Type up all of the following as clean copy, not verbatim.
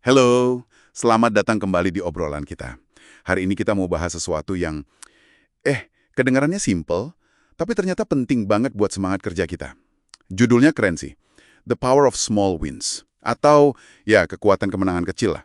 Halo, selamat datang kembali di obrolan kita. Hari ini kita mau bahas sesuatu yang, kedengarannya simple, tapi ternyata penting banget buat semangat kerja kita. Judulnya keren sih, The Power of Small Wins. Atau, ya, kekuatan kemenangan kecil lah.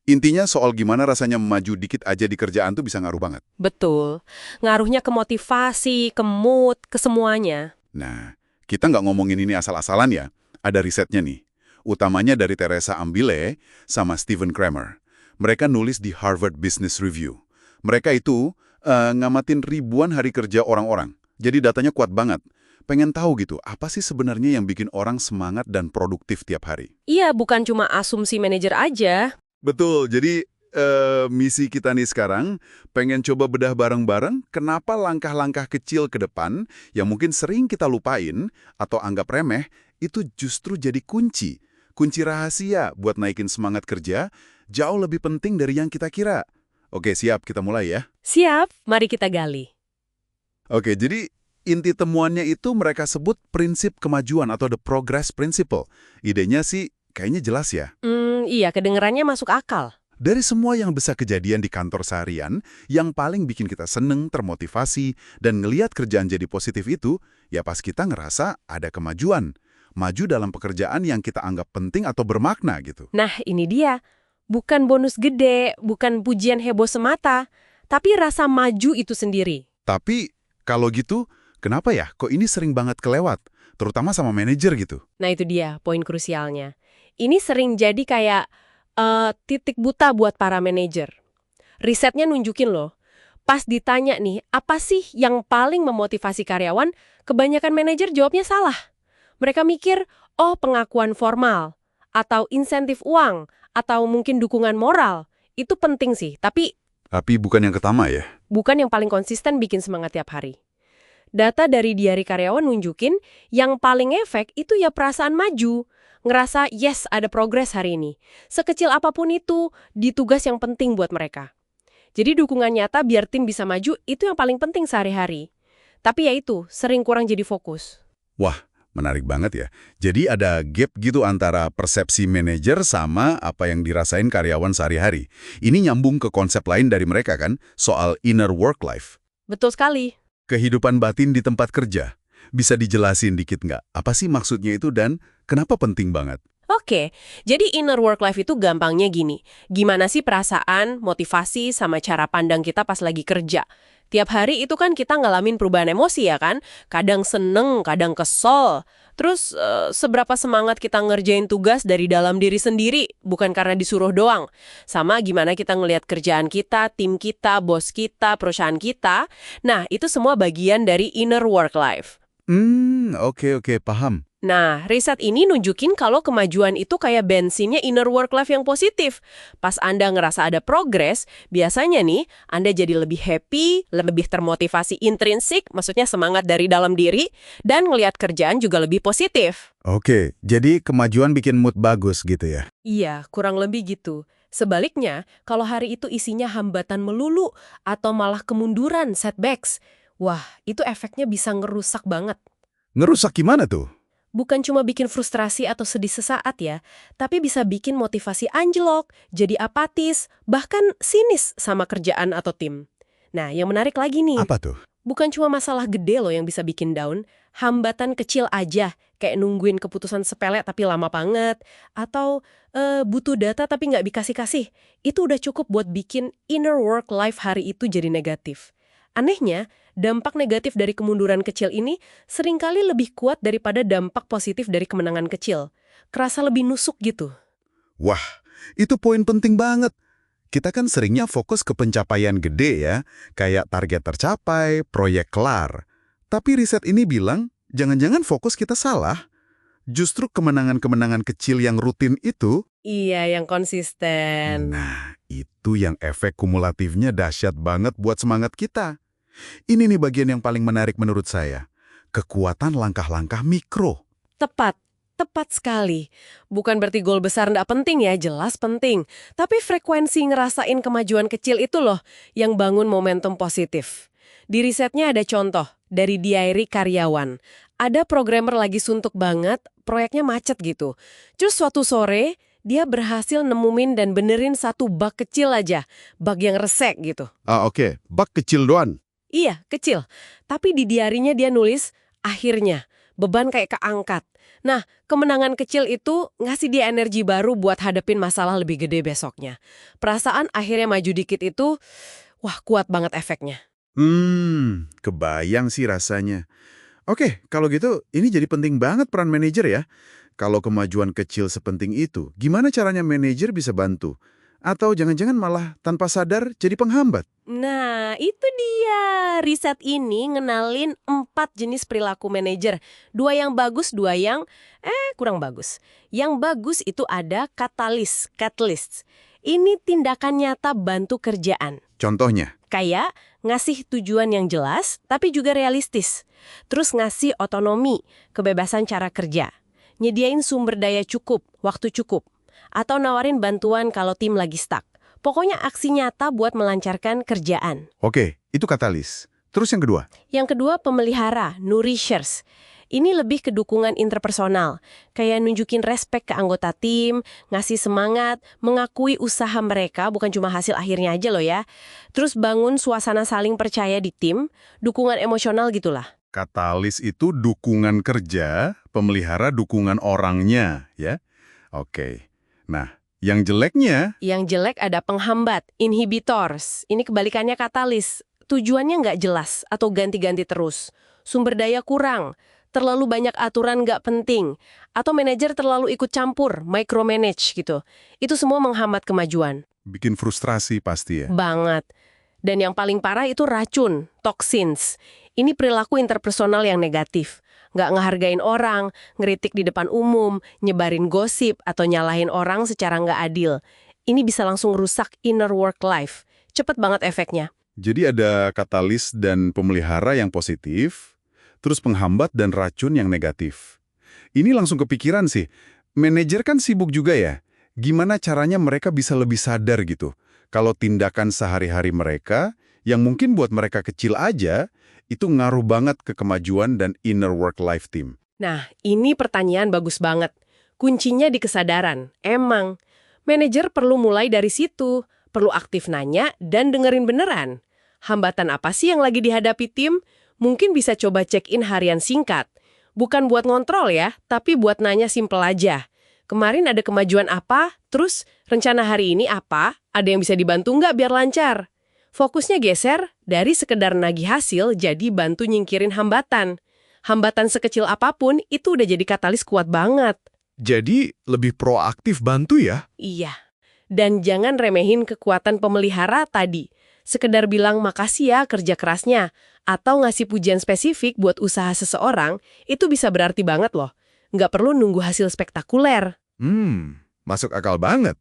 Intinya soal gimana rasanya maju dikit aja di kerjaan tuh bisa ngaruh banget. Betul. Ngaruhnya ke motivasi, ke mood, ke semuanya. Nah, kita nggak ngomongin ini asal-asalan ya. Ada risetnya nih. Utamanya dari Teresa Ambile sama Stephen Kramer. Mereka nulis di Harvard Business Review. Mereka itu ngamatin ribuan hari kerja orang-orang. Jadi datanya kuat banget. Pengen tahu gitu, apa sih sebenarnya yang bikin orang semangat dan produktif tiap hari? Iya, bukan cuma asumsi manajer aja. Betul, jadi misi kita nih sekarang pengen coba bedah bareng-bareng kenapa langkah-langkah kecil ke depan yang mungkin sering kita lupain atau anggap remeh itu justru jadi kunci. Kunci rahasia buat naikin semangat kerja jauh lebih penting dari yang kita kira. Oke, siap, kita mulai ya. Siap, mari kita gali. Oke, jadi inti temuannya itu mereka sebut prinsip kemajuan atau the progress principle. Idenya sih kayaknya jelas ya. Iya, kedengerannya masuk akal. Dari semua yang bisa kejadian di kantor seharian, yang paling bikin kita seneng, termotivasi, dan ngeliat kerjaan jadi positif itu, ya pas kita ngerasa ada kemajuan. Maju dalam pekerjaan yang kita anggap penting atau bermakna gitu. Nah, ini dia. Bukan bonus gede, bukan pujian heboh semata, tapi rasa maju itu sendiri. Tapi, kalau gitu, kenapa ya kok ini sering banget kelewat? Terutama sama manajer gitu. Nah, itu dia poin krusialnya. Ini sering jadi kayak titik buta buat para manajer. Risetnya nunjukin loh, pas ditanya nih, apa sih yang paling memotivasi karyawan, kebanyakan manajer jawabnya salah. Mereka mikir, oh pengakuan formal, atau insentif uang, atau mungkin dukungan moral. Itu penting sih, tapi Tapi bukan yang pertama ya? bukan yang paling konsisten bikin semangat tiap hari. Data dari diari karyawan nunjukin, yang paling efek itu ya perasaan maju. Ngerasa, yes, ada progres hari ini. Sekecil apapun itu, di tugas yang penting buat mereka. Jadi dukungan nyata biar tim bisa maju, itu yang paling penting sehari-hari. Tapi ya itu, sering kurang jadi fokus. Wah, menarik banget ya. Jadi ada gap gitu antara persepsi manajer sama apa yang dirasain karyawan sehari-hari. Ini nyambung ke konsep lain dari mereka kan, soal inner work life. Betul sekali. Kehidupan batin di tempat kerja. Bisa dijelasin dikit nggak? Apa sih maksudnya itu dan kenapa penting banget? Oke, jadi inner work life itu gampangnya gini. Gimana sih perasaan, motivasi, sama cara pandang kita pas lagi kerja? Tiap hari itu kan kita ngalamin perubahan emosi ya kan? Kadang seneng, kadang kesel. Terus seberapa semangat kita ngerjain tugas dari dalam diri sendiri, bukan karena disuruh doang. Sama gimana kita ngelihat kerjaan kita, tim kita, bos kita, perusahaan kita. Nah, itu semua bagian dari inner work life. Oke, paham. Nah, riset ini nunjukin kalau kemajuan itu kayak bensinnya inner work life yang positif. Pas Anda ngerasa ada progres, biasanya nih, Anda jadi lebih happy, lebih termotivasi intrinsik, maksudnya semangat dari dalam diri, dan ngelihat kerjaan juga lebih positif. Oke, jadi kemajuan bikin mood bagus gitu ya? Iya, kurang lebih gitu. Sebaliknya, kalau hari itu isinya hambatan melulu atau malah kemunduran, setbacks, wah, itu efeknya bisa ngerusak banget. Ngerusak gimana tuh? Bukan cuma bikin frustrasi atau sedih sesaat ya, tapi bisa bikin motivasi anjlok, jadi apatis, bahkan sinis sama kerjaan atau tim. Nah, yang menarik lagi nih, Apa tuh? bukan cuma masalah gede loh yang bisa bikin down, hambatan kecil aja, kayak nungguin keputusan sepele tapi lama banget, atau butuh data tapi nggak dikasih-kasih, itu udah cukup buat bikin inner work life hari itu jadi negatif. Anehnya, dampak negatif dari kemunduran kecil ini seringkali lebih kuat daripada dampak positif dari kemenangan kecil. Kerasa lebih nusuk gitu. Wah, itu poin penting banget. Kita kan seringnya fokus ke pencapaian gede ya, kayak target tercapai, proyek kelar. Tapi riset ini bilang, jangan-jangan fokus kita salah. Justru kemenangan-kemenangan kecil yang rutin itu, Iya, yang konsisten. nah, itu yang efek kumulatifnya dahsyat banget buat semangat kita. Ini nih bagian yang paling menarik menurut saya. Kekuatan langkah-langkah mikro. Tepat. Tepat sekali. Bukan berarti goal besar nggak penting ya, jelas penting. Tapi frekuensi ngerasain kemajuan kecil itu loh yang bangun momentum positif. Di risetnya ada contoh dari diary karyawan. Ada programmer lagi suntuk banget, proyeknya macet gitu. Terus suatu sore, Dia berhasil nemuin dan benerin satu bug kecil aja, bug yang resek gitu. Oke. Bug kecil doang. Iya, kecil. Tapi di diarinya dia nulis, akhirnya, beban kayak keangkat. Nah, kemenangan kecil itu ngasih dia energi baru buat hadapin masalah lebih gede besoknya. Perasaan akhirnya maju dikit itu, wah kuat banget efeknya. Kebayang sih rasanya. Oke, kalau gitu ini jadi penting banget peran manajer ya. Kalau kemajuan kecil sepenting itu, gimana caranya manajer bisa bantu? Atau jangan-jangan malah tanpa sadar jadi penghambat? Nah, itu dia. Riset ini ngenalin 4 jenis perilaku manajer. 2 yang bagus, 2 yang kurang bagus. Yang bagus itu ada catalyst. Ini tindakan nyata bantu kerjaan. Contohnya? Kayak ngasih tujuan yang jelas, tapi juga realistis. Terus ngasih otonomi, kebebasan cara kerja. Nyediain sumber daya cukup, waktu cukup. Atau nawarin bantuan kalau tim lagi stuck. Pokoknya aksi nyata buat melancarkan kerjaan. Oke, itu katalis. Terus yang kedua? Yang kedua, pemelihara, nourishers. Ini lebih ke dukungan interpersonal. Kayak nunjukin respek ke anggota tim, ngasih semangat, mengakui usaha mereka, bukan cuma hasil akhirnya aja loh ya. Terus bangun suasana saling percaya di tim, dukungan emosional gitulah. Katalis itu dukungan kerja, pemelihara dukungan orangnya, ya? Oke. Nah, yang jeleknya? Yang jelek ada penghambat, inhibitors. Ini kebalikannya katalis. Tujuannya nggak jelas atau ganti-ganti terus. Sumber daya kurang, terlalu banyak aturan nggak penting, atau manajer terlalu ikut campur, micromanage gitu. Itu semua menghambat kemajuan. Bikin frustrasi pasti ya? Banget. Dan yang paling parah itu racun, toxins. Ini perilaku interpersonal yang negatif. Nggak ngehargain orang, ngeritik di depan umum, nyebarin gosip, atau nyalahin orang secara nggak adil. Ini bisa langsung rusak inner work life. Cepet banget efeknya. Jadi ada katalis dan pemelihara yang positif, terus penghambat dan racun yang negatif. Ini langsung kepikiran sih, manajer kan sibuk juga ya. Gimana caranya mereka bisa lebih sadar gitu? Kalau tindakan sehari-hari mereka, yang mungkin buat mereka kecil aja, itu ngaruh banget ke kemajuan dan inner work-life team. Nah, ini pertanyaan bagus banget. Kuncinya di kesadaran. Emang, manajer perlu mulai dari situ. Perlu aktif nanya dan dengerin beneran. Hambatan apa sih yang lagi dihadapi tim? Mungkin bisa coba check-in harian singkat. Bukan buat ngontrol ya, tapi buat nanya simple aja. Kemarin ada kemajuan apa? Terus rencana hari ini apa? Ada yang bisa dibantu nggak biar lancar? Fokusnya geser dari sekedar nagih hasil jadi bantu nyingkirin hambatan. Hambatan sekecil apapun itu udah jadi katalis kuat banget. Jadi lebih proaktif bantu ya? Iya. Dan jangan remehin kekuatan pemelihara tadi. Sekedar bilang makasih ya kerja kerasnya. Atau ngasih pujian spesifik buat usaha seseorang, itu bisa berarti banget loh. Nggak perlu nunggu hasil spektakuler. Masuk akal banget.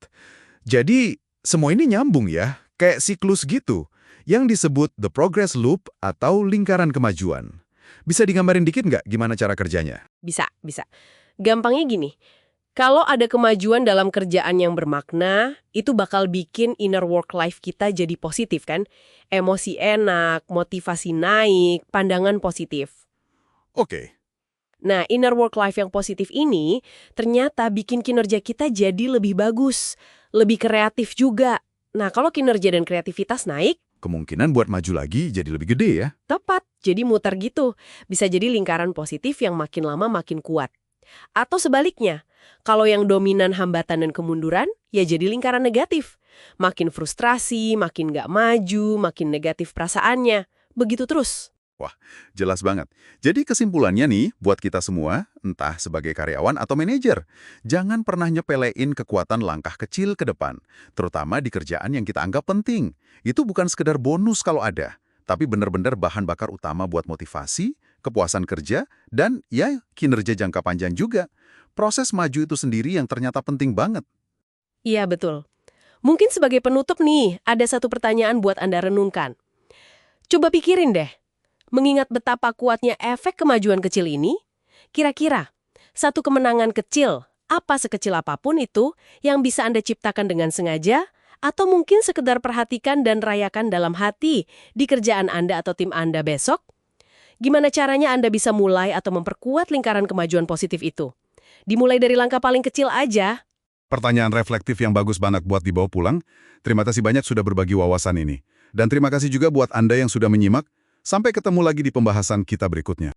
Jadi semua ini nyambung ya? Kayak siklus gitu, yang disebut the progress loop atau lingkaran kemajuan. Bisa digambarin dikit nggak gimana cara kerjanya? Bisa. Gampangnya gini, kalau ada kemajuan dalam kerjaan yang bermakna, itu bakal bikin inner work life kita jadi positif kan? Emosi enak, motivasi naik, pandangan positif. Oke. Nah, inner work life yang positif ini ternyata bikin kinerja kita jadi lebih bagus, lebih kreatif juga. Nah, kalau kinerja dan kreativitas naik, Kemungkinan buat maju lagi jadi lebih gede ya? tepat, jadi muter gitu. Bisa jadi lingkaran positif yang makin lama makin kuat. Atau sebaliknya, kalau yang dominan hambatan dan kemunduran, ya jadi lingkaran negatif. Makin frustrasi, makin nggak maju, makin negatif perasaannya. Begitu terus. Wah, jelas banget. Jadi kesimpulannya nih, buat kita semua, entah sebagai karyawan atau manajer, jangan pernah nyepelein kekuatan langkah kecil ke depan, terutama di kerjaan yang kita anggap penting. Itu bukan sekedar bonus kalau ada, tapi benar-benar bahan bakar utama buat motivasi, kepuasan kerja, dan ya kinerja jangka panjang juga. Proses maju itu sendiri yang ternyata penting banget. Iya, betul. Mungkin sebagai penutup nih, ada satu pertanyaan buat Anda renungkan. Coba pikirin deh. Mengingat betapa kuatnya efek kemajuan kecil ini, kira-kira satu kemenangan kecil, apa sekecil apapun itu, yang bisa Anda ciptakan dengan sengaja, atau mungkin sekedar perhatikan dan rayakan dalam hati di kerjaan Anda atau tim Anda besok? Gimana caranya Anda bisa mulai atau memperkuat lingkaran kemajuan positif itu? Dimulai dari langkah paling kecil aja. Pertanyaan reflektif yang bagus banget buat dibawa pulang. Terima kasih banyak sudah berbagi wawasan ini. Dan terima kasih juga buat Anda yang sudah menyimak. Sampai ketemu lagi di pembahasan kita berikutnya.